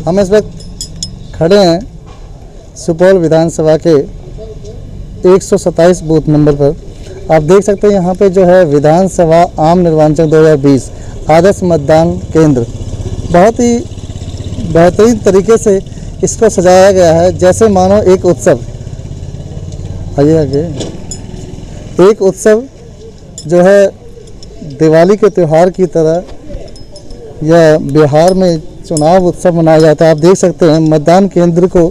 हम इस वक्त खड़े हैं सुपौल विधानसभा के 127 बूथ नंबर पर। आप देख सकते हैं यहाँ पे जो है विधानसभा आम निर्वाचन 2020 आदर्श मतदान केंद्र बहुत ही बेहतरीन तरीके से इसको सजाया गया है, जैसे मानो एक उत्सव। आइए आगे। एक उत्सव जो है दिवाली के त्यौहार की तरह या बिहार में चुनाव उत्सव मनाया जाता है। आप देख सकते हैं मतदान केंद्र को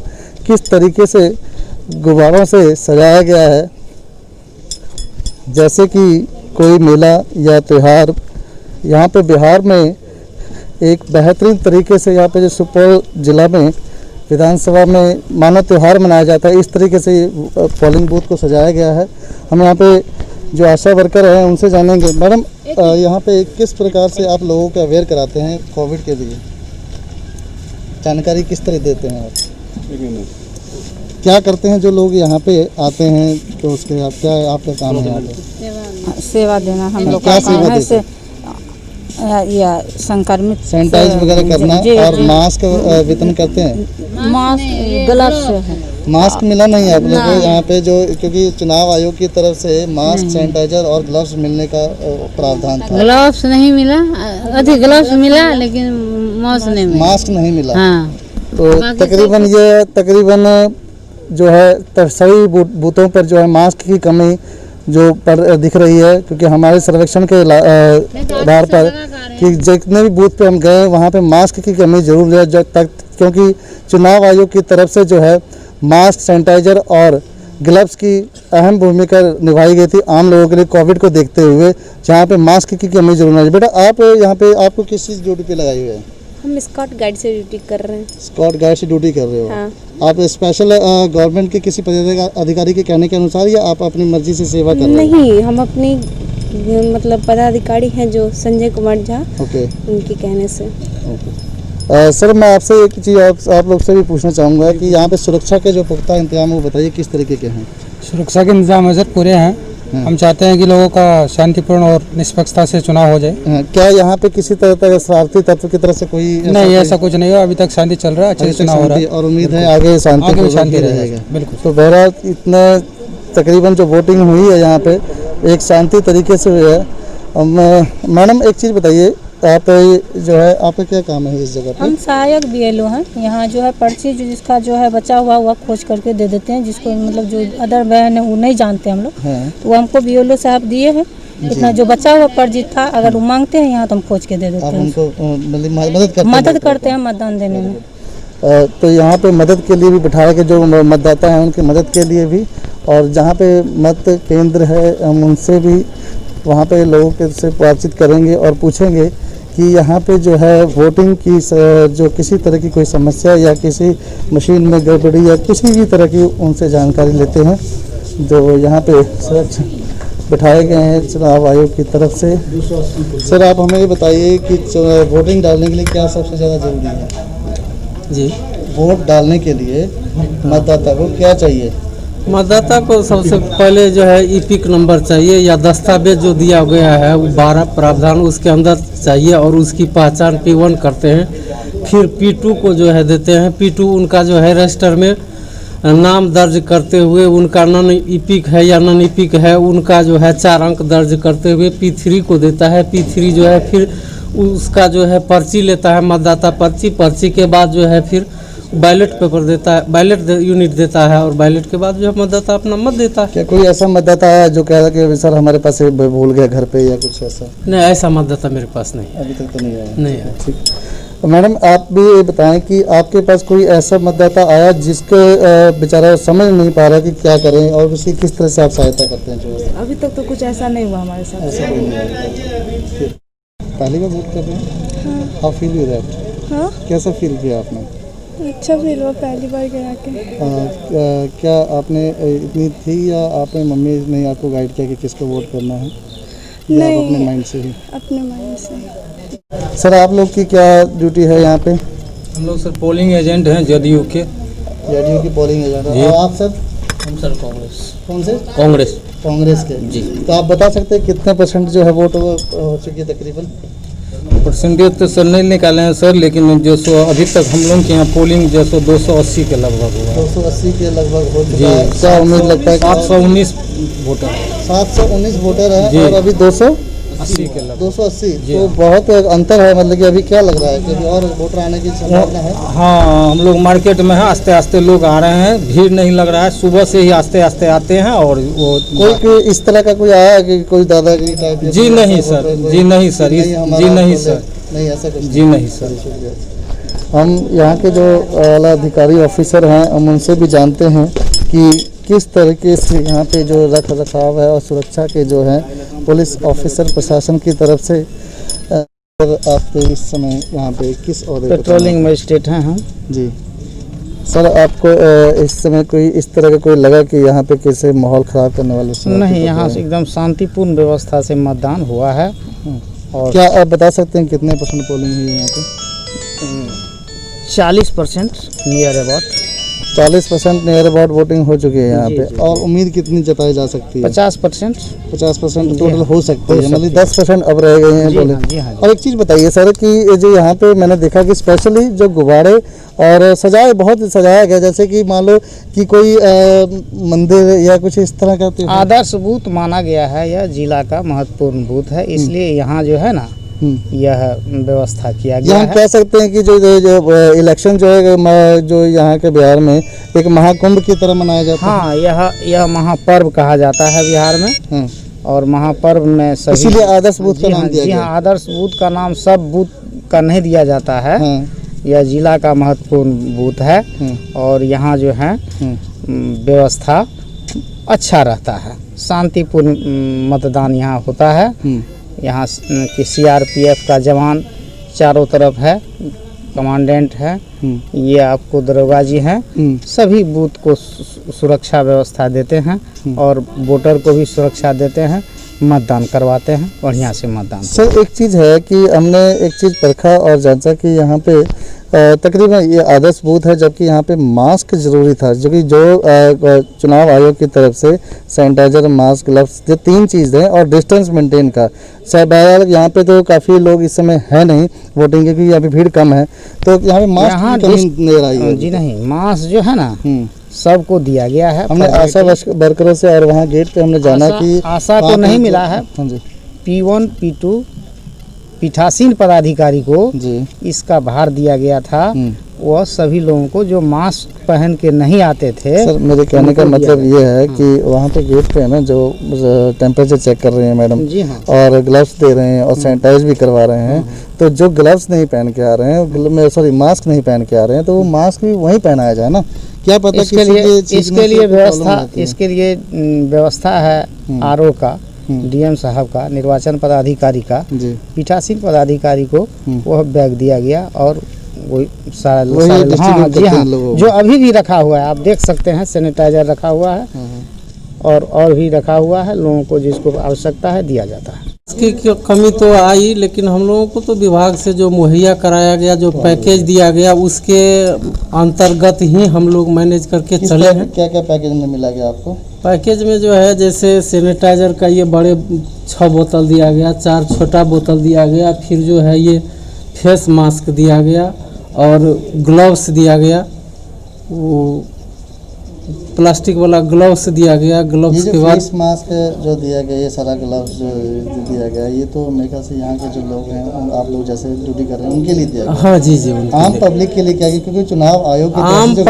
किस तरीके से गुब्बारों से सजाया गया है, जैसे कि कोई मेला या त्यौहार। यहाँ पे बिहार में एक बेहतरीन तरीके से यहाँ पे जो सुपौल ज़िला में विधानसभा में मानो त्यौहार मनाया जाता है, इस तरीके से पोलिंग बूथ को सजाया गया है। हम यहाँ पे जो आशा वर्कर हैं उनसे जानेंगे। मैडम, यहाँ पे किस प्रकार से आप लोगों को अवेयर कराते हैं कोविड के लिए, जानकारी किस तरह देते हैं आप? क्या करते हैं जो लोग यहाँ पे आते हैं तो उसके आप क्या आपका काम है? यहाँ पे सेवा देना हम लोग क्या का काम सेवा है। देते हैं? या संक्रमित सैनिटाइज वगैरह करना और मास्क वितरण करते हैं। मास्क ग्लव्स है। मास्क मिला नहीं है आप लोगों को यहाँ पे, जो क्योंकि चुनाव आयोग की तरफ से मास्क, सैनिटाइजर और ग्लव्स मिलने का प्रावधान था। ग्लव्स नहीं मिला, अधिक ग्लव्स मिला लेकिन मास्क नहीं मिला। हाँ। तो तकरीबन जो है सभी बूथों पर जो है मास्क की कमी जो पर दिख रही है, क्योंकि हमारे सर्वेक्षण के आधार पर कि जितने भी बूथ पे हम गए वहाँ पे मास्क की कमी जरूर है जब तक, क्योंकि चुनाव आयोग की तरफ से जो है मास्क, सैनिटाइजर और ग्लव्स की अहम भूमिका निभाई गई थी आम लोगों के लिए कोविड को देखते हुए, जहाँ पे मास्क की कमी जरूर है। बेटा, आप यहाँ पे आपको किस चीज़ ड्यूटी पे लगाई हुई है? हम स्कॉट गाइड से ड्यूटी कर रहे हैं। स्कॉट गाइड से ड्यूटी कर रहे हो? हाँ। आप स्पेशल गवर्नमेंट के किसी पदाधिकारी के कहने के अनुसार या आप अपनी मर्जी से सेवा कर रहे हो? नहीं, हम अपनी मतलब पदाधिकारी हैं जो संजय कुमार झा, ओके, उनके कहने से। ओके। सर, मैं आपसे एक चीज़ आप लोग से भी पूछना चाहूँगा कि यहाँ पे सुरक्षा के जो पुख्ता इंतजाम है वो बताइए किस तरीके के हैं? सुरक्षा के इंतजाम सर पूरे हैं। हम चाहते हैं कि लोगों का शांतिपूर्ण और निष्पक्षता से चुनाव हो जाए। क्या यहाँ पे किसी तरह शरारती तत्व की तरफ से कोई नहीं, ऐसा कुछ नहीं हो। अभी तक शांति चल रहा है, अच्छे से चुनाव हो रहा है और उम्मीद है आगे शांति रहेगा। बिल्कुल। तो बहरहाल इतना तकरीबन जो वोटिंग हुई है यहाँ पे एक शांति तरीके से हुई है। मैडम, एक चीज़ बताइए, आप जो है आपका क्या काम है इस जगह पे? हम सहायक BLO हैं। यहाँ जो है पर्ची जो जिसका जो है बचा हुआ खोज करके दे देते हैं, जिसको मतलब जो अदर बहन है वो नहीं जानते हम लोग, तो वो हमको BLO साहब दिए हैं। इतना जो बचा हुआ पर्ची था, अगर वो मांगते हैं यहाँ तो हम खोज के दे देते हैं। उनको मदद करते हैं मतदान देने में। तो यहाँ पे मदद के लिए भी बिठाया के जो मतदाता हैं उनकी मदद के लिए भी, और जहाँ पे मत केंद्र है हम उनसे भी वहाँ पे लोगों के से बातचीत करेंगे और पूछेंगे कि यहाँ पे जो है वोटिंग की जो किसी तरह की कोई समस्या या किसी मशीन में गड़बड़ी या किसी भी तरह की उनसे जानकारी लेते हैं जो यहाँ पे बिठाए गए हैं चुनाव आयोग की तरफ से। सर, आप हमें ये बताइए कि वोटिंग डालने के लिए क्या सबसे ज़्यादा ज़रूरी है? जी, वोट डालने के लिए मतदाता को क्या चाहिए? मतदाता को सबसे पहले जो है EPIC नंबर चाहिए या दस्तावेज जो दिया गया है वो 12 प्रावधान उसके अंदर चाहिए और उसकी पहचान P1 करते हैं। फिर P2 को जो है देते हैं। P2 उनका जो है रजिस्टर में नाम दर्ज करते हुए उनका नॉन EPIC है या नॉन EPIC है उनका जो है 4 अंक दर्ज करते हुए P3 को देता है। P3 जो है फिर उसका जो है पर्ची लेता है, मतदाता पर्ची के बाद जो है फिर बैलेट पेपर देता है, बैलेट यूनिट देता है और बैलेट के बाद जो है मतदाता अपना मत देता है। क्या कोई ऐसा मतदाता है जो कह रहा है कि सर हमारे पास भूल गया घर पे या कुछ ऐसा? नहीं, ऐसा मतदाता मेरे पास नहीं, अभी तक तो नहीं आया। नहीं आया। ठीक। तो मैडम, आप भी ये बताएं कि आपके पास कोई ऐसा मतदाता आया जिसके बेचारा समझ नहीं पा रहा कि क्या करें और उसकी किस तरह से आप सहायता करते हैं? जो अभी तक तो कुछ ऐसा नहीं हुआ हमारे साथ। ऐसा कोई नहीं। पहली बार वोट कर रहे हैं? How feel you that? हाँ, कैसा फील किया आपने? अच्छा फील हुआ पहली बार गया के। क्या आपने इतनी थी या आपने मम्मी ने आपको गाइड किया कि किसको वोट करना है? नहीं, आप अपने माइंड से ही? अपने माइंड से। सर, आप लोग की क्या ड्यूटी है यहाँ पे? हम लोग सर पोलिंग एजेंट हैं जदयू के। जदयू की पोलिंग एजेंट। और आप सर? हम सर कांग्रेस। कौन से? कांग्रेस के जी। तो आप बता सकते हैं कितने % जो है वोट हो चुकी है तकरीबन? परसेंटेज तो सर नहीं निकाले हैं सर, लेकिन जो सो अभी तक हम लोग के यहाँ पोलिंग जो सो 280 के लगभग हुआ। 280 के लगभग हो जी। चुका है। क्या उम्मीद लगता है? 719 वोटर 719 वोटर जी। है और अभी 280 के लगभग। 280 जी। तो बहुत अंतर है। मतलब कि अभी क्या लग रहा है कि अभी और वोटर आने की संभावना है? हाँ, हम लोग मार्केट में हैं, आस्ते आस्ते लोग आ रहे हैं, भीड़ नहीं लग रहा है, सुबह से ही आस्ते आस्ते आते हैं। और वो कोई इस तरह का कोई आया है कि कोई दादागिरी टाइप? जी नहीं सर, जी नहीं सर, जी नहीं सर, नहीं ऐसा कुछ जी नहीं सर। हम यहाँ के जो आला अधिकारी ऑफिसर हैं हम उनसे भी जानते हैं कि किस तरीके से यहाँ पे जो रख रखाव है और सुरक्षा के जो है पुलिस ऑफिसर प्रशासन की तरफ से। आप इस समय यहाँ पे किस ओहदे पे? पेट्रोलिंग मजिस्ट्रेट हैं हम। जी सर, आपको इस समय कोई इस तरह का कोई लगा कि यहाँ पे कैसे माहौल ख़राब करने वाले? नहीं, यहाँ से एकदम शांतिपूर्ण व्यवस्था से मतदान हुआ है। और क्या आप बता सकते हैं कितने % पोलिंग हुई है यहाँ पे? 40% near about. 40% near about voting हो चुकी है यहाँ जी, पे। जी, और उम्मीद कितनी जताई जा सकती है? 50%। 50% टोटल हो सकती है, हो मतलब सकती है। 10% अब रह गए हैं जी बोले। हाँ, जी हाँ, जी। और एक चीज़ बताइए सर कि जो यहाँ पे मैंने देखा कि स्पेशली जो गुब्बारे और सजाए बहुत सजाया गया, जैसे कि मान लो कि कोई मंदिर या कुछ इस तरह का त्योहार। आदर्श बूथ माना गया है, यह जिला का महत्वपूर्ण बूथ है, इसलिए यहाँ जो है ना यह व्यवस्था किया ये गया हम है। कह सकते हैं कि जो इलेक्शन जो है जो यहाँ के बिहार में एक महाकुंभ की तरह मनाया जाता है। हाँ, यह महापर्व कहा जाता है बिहार में। हाँ। और महापर्व में सभी, इसीलिए आदर्श बूथ का जी नाम हाँ, दिया जी गया। हाँ, आदर्श बूथ का नाम सब बूथ का नहीं दिया जाता है। हाँ। यह जिला का महत्वपूर्ण बूथ है। और यहाँ जो है व्यवस्था अच्छा रहता है, शांतिपूर्ण मतदान यहाँ होता है। यहाँ की CRPF का जवान चारों तरफ है, कमांडेंट है, ये आपको दरोगा जी हैं, सभी बूथ को सुरक्षा व्यवस्था देते हैं और वोटर को भी सुरक्षा देते हैं, मतदान करवाते हैं, बढ़िया से मतदान। सर एक चीज़ है कि हमने एक चीज़ परखा और जांचा कि यहाँ पे तकरीबन ये आदर्श बूथ है, जबकि यहाँ पे मास्क ज़रूरी था, जो कि चुनाव आयोग की तरफ से सैनिटाइजर, मास्क, ग्लव्स, जो 3 चीज़ हैं और डिस्टेंस मेंटेन का। बहरहाल यहाँ पे तो काफ़ी लोग इस समय है नहीं वोटिंग के, क्योंकि यहाँ पे भीड़ कम है, तो यहाँ पे मास्क की कमी नजर आई है। जी नहीं, मास्क जो है ना सबको दिया गया है। हमने आशा वर्करों से और वहाँ गेट पे हमने जाना कि आशा को नहीं मिला है। हाँ जी। P1 P2 पीठासीन पदाधिकारी को जी इसका भार दिया गया था। वह सभी लोगों को जो मास्क पहन के नहीं आते थे। सर मेरे कहने का मतलब ये है कि वहाँ पे गेट पे है ना जो टेम्परेचर चेक कर रहे हैं मैडम, जी हाँ, और ग्लव्स दे रहे हैं और सैनिटाइज भी करवा रहे हैं, तो जो ग्लव्स नहीं पहन के आ रहे हैं, सॉरी मास्क नहीं पहन के आ रहे हैं, तो वो मास्क भी वहीं पहनाया जाए ना। क्या पता इसके लिए व्यवस्था है RO का, DM साहब का, निर्वाचन पदाधिकारी का, पीठासीन पदाधिकारी को वह बैग दिया गया और वही सारा हाँ, जी हाँ, जो अभी भी रखा हुआ है, आप देख सकते हैं, सैनिटाइजर रखा हुआ है और भी रखा हुआ है। लोगों को जिसको आवश्यकता है दिया जाता है। इसकी कमी तो आई, लेकिन हम लोगों को तो विभाग से जो मुहैया कराया गया, जो पैकेज दिया गया, उसके अंतर्गत ही हम लोग मैनेज करके चले हैं। क्या क्या पैकेज में मिला गया आपको? पैकेज में जो है जैसे सैनिटाइजर का ये बड़े 6 बोतल दिया गया, 4 छोटा बोतल दिया गया, फिर जो है ये फेस मास्क दिया गया और ग्लव्स दिया गया, वो प्लास्टिक वाला ग्लव्स दिया गया। ग्लव्स के बाद फेस मास्क जो दिया गया, ये सारा ग्लव्स जो दिया गया, ये तो मेरे ख्याल से यहाँ के जो लोग हैं, आप लोग जैसे ड्यूटी कर रहे हैं, उनके लिए दिया गया। हाँ जी जी, आम पब्लिक के लिए क्या, क्योंकि चुनाव आयोग की तरफ से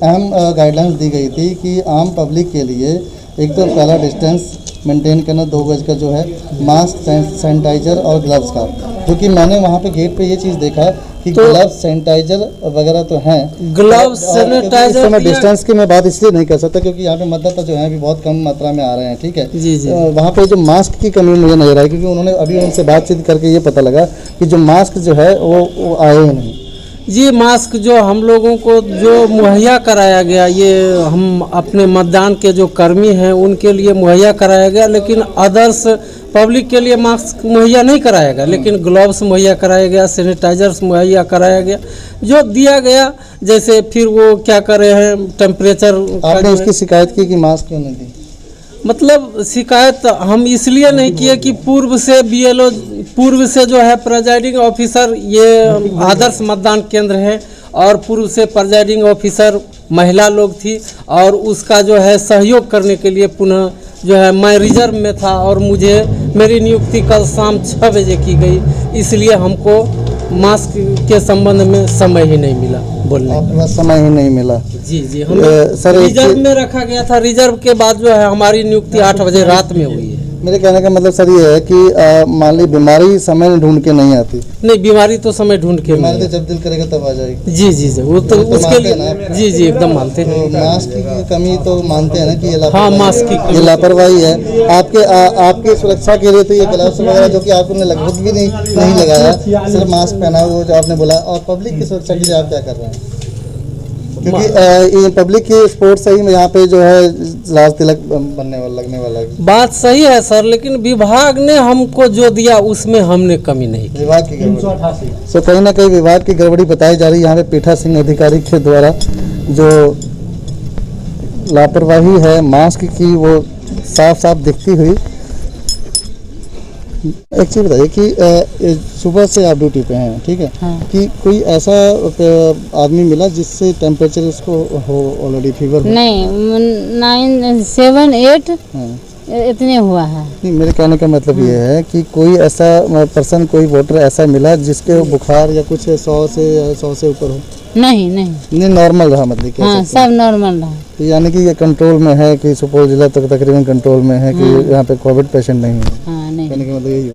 अहम गाइडलाइंस दी गई थी कि आम पब्लिक के लिए एक तो पहला डिस्टेंस मेंटेन करना, 2 गज का जो है मास्क, सैनिटाइजर और ग्लव्स का, क्योंकि मैंने वहाँ पे गेट पे ये चीज़ देखा कि ग्लव्स, सैनिटाइजर वगैरह तो हैं, ग्लव्स, सैनिटाइजर। मैं डिस्टेंस की मैं बात इसलिए नहीं कर सकता क्योंकि यहाँ पे मतदाता जो है अभी बहुत कम मात्रा में आ रहे हैं, ठीक है जी जी। वहाँ पे जो मास्क की कमी मुझे नजर आई, क्योंकि उन्होंने अभी उनसे बातचीत करके ये पता लगा कि जो मास्क जो है वो आए ही नहीं। ये मास्क जो हम लोगों को जो मुहैया कराया गया, ये हम अपने मतदान के जो कर्मी हैं उनके लिए मुहैया कराया गया, लेकिन अदर्स पब्लिक के लिए मास्क मुहैया नहीं कराया गया, लेकिन ग्लव्स मुहैया कराया गया, सैनिटाइजर्स मुहैया कराया गया, जो दिया गया। जैसे फिर वो क्या कर रहे हैं, टेम्परेचर। आपने उसकी शिकायत की कि मास्क क्यों नहीं दी? मतलब शिकायत हम इसलिए नहीं किए कि पूर्व से बीएलओ, पूर्व से जो है प्रिजाइडिंग ऑफिसर, ये आदर्श मतदान केंद्र है और पूर्व से प्रिजाइडिंग ऑफिसर महिला लोग थी और उसका जो है सहयोग करने के लिए पुनः जो है मैं रिजर्व में था और मुझे मेरी नियुक्ति कल शाम 6 बजे की गई, इसलिए हमको मास्क के संबंध में समय ही नहीं मिला बोलने। आपके पास समय ही नहीं मिला? जी हम सर रिजर्व में रखा गया था। रिजर्व के बाद जो है हमारी नियुक्ति 8 बजे रात में हुई है। मेरे कहने का मतलब सर ये है कि मान ली बीमारी समय ढूंढ के नहीं आती। नहीं, बीमारी तो समय ढूंढ के बीमारी तो जब दिल करेगा तब आ जाएगी। जी वो तो उसके लिए जी एकदम मानते हैं। तो मास्क की कमी तो मानते हैं ना कि ये हाँ, मास्क की ये लापरवाही है। आपके सुरक्षा के लिए तो ये ग्लव्स वगैरह जो कि आपने लगभग भी नहीं लगाया, सिर्फ मास्क पहना हुआ जो आपने बोला, और पब्लिक की सुरक्षा के लिए आप क्या कर रहे हैं? क्योंकि ये पब्लिक की स्पोर्ट्स सही में यहाँ पे जो है लाल तिलक लगने वाला है। बात सही है सर, लेकिन विभाग ने हमको जो दिया उसमें हमने कमी नहीं की। विभाग की गड़बड़ी, तो कहीं ना कहीं विभाग की गड़बड़ी बताई जा रही है। यहाँ पे पीठासीन अधिकारी के द्वारा जो लापरवाही है मास्क की वो साफ दिखती हुई। एक चीज़ बताइए कि सुबह से आप ड्यूटी पे हैं, ठीक है? हाँ। कि कोई ऐसा आदमी मिला जिससे टेम्परेचर उसको हो ऑलरेडी फीवर? नहीं, 9, 7, 8 इतने हुआ है। नहीं, मेरे कहने का मतलब ये है कि कोई ऐसा पर्सन, कोई वोटर ऐसा मिला जिसके बुखार या कुछ 100 से ऊपर हो? नहीं नॉर्मल रहा, मतलब क्या? हाँ, सब नॉर्मल रहा। तो यानी कि ये कंट्रोल में है कि सुपौल जिला तक तकरीबन कंट्रोल में है कि यहाँ पे कोविड पेशेंट नहीं है? हाँ, नहीं। कहने का मतलब यही है।